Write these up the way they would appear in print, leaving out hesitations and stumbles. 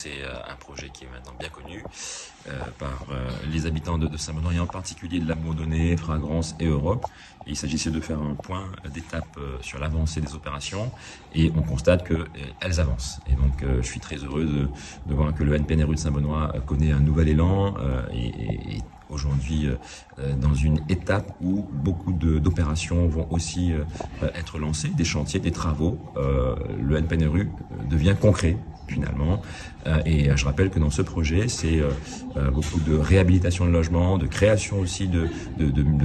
C'est un projet qui est maintenant bien connu par les habitants de Saint-Benoît et en particulier de la Bourdonnais, Fragrance et Europe. Et il s'agissait de faire un point d'étape sur l'avancée des opérations et on constate qu'elles avancent. Et donc je suis très heureux de voir que le NPNRU de Saint-Benoît connaît un nouvel élan et aujourd'hui dans une étape où beaucoup d'opérations vont aussi être lancées, des chantiers, des travaux. Le NPNRU devient concret finalement. Et je rappelle que dans ce projet, c'est beaucoup de réhabilitation de logements, de création aussi de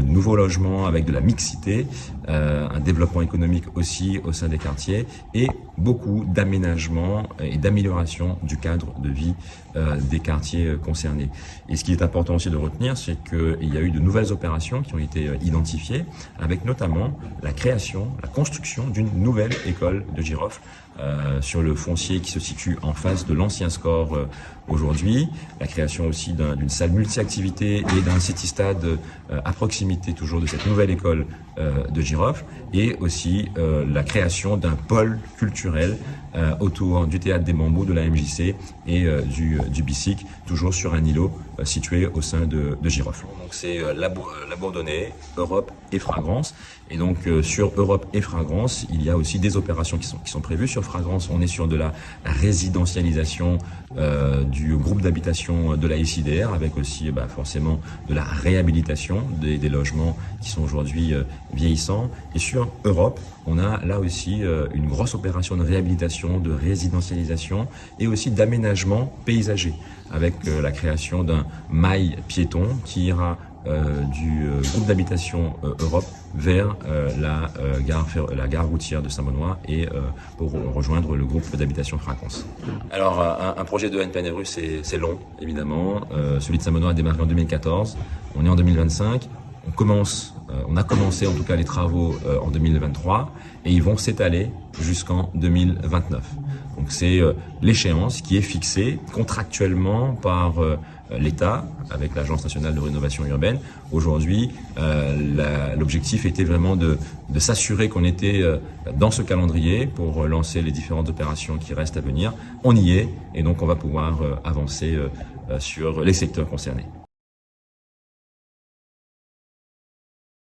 nouveaux logements avec de la mixité, un développement économique aussi au sein des quartiers et beaucoup d'aménagement et d'amélioration du cadre de vie des quartiers concernés. Et ce qui est important aussi de retenir, c'est qu'il y a eu de nouvelles opérations qui ont été identifiées avec notamment la création, la construction d'une nouvelle école de girofle sur le foncier qui se situe en face de l'ancien SCOR aujourd'hui, la création aussi d'une salle multi-activités et d'un city-stade à proximité toujours de cette nouvelle école de girofle et aussi la création d'un pôle culturel autour du théâtre des bambous, de la MJC et du BICIC, toujours sur un îlot situé au sein de girofle. Donc c'est la Bourdonnais, Europe et Fragrance. Et donc sur Europe et Fragrance, il y a aussi des opérations qui sont prévues. Sur Fragrance, on est sur de la résidentialisation du groupe d'habitation de la SIDR, avec aussi forcément de la réhabilitation des logements qui sont aujourd'hui vieillissants. Et sur Europe, on a là aussi une grosse opération de réhabilitation, de résidentialisation et aussi d'aménagement paysager, avec la création d'un mail piéton qui ira du groupe d'habitation Europe vers la gare routière de Saint-Benoît et pour rejoindre le groupe d'habitation Fragrance. Alors un projet de NPNRU c'est long évidemment, celui de Saint-Benoît a démarré en 2014, on est en 2025, on a commencé en tout cas les travaux en 2023 et ils vont s'étaler jusqu'en 2029. Donc c'est l'échéance qui est fixée contractuellement par l'État avec l'Agence nationale de rénovation urbaine. Aujourd'hui, l'objectif était vraiment de s'assurer qu'on était dans ce calendrier pour lancer les différentes opérations qui restent à venir. On y est et donc on va pouvoir avancer sur les secteurs concernés.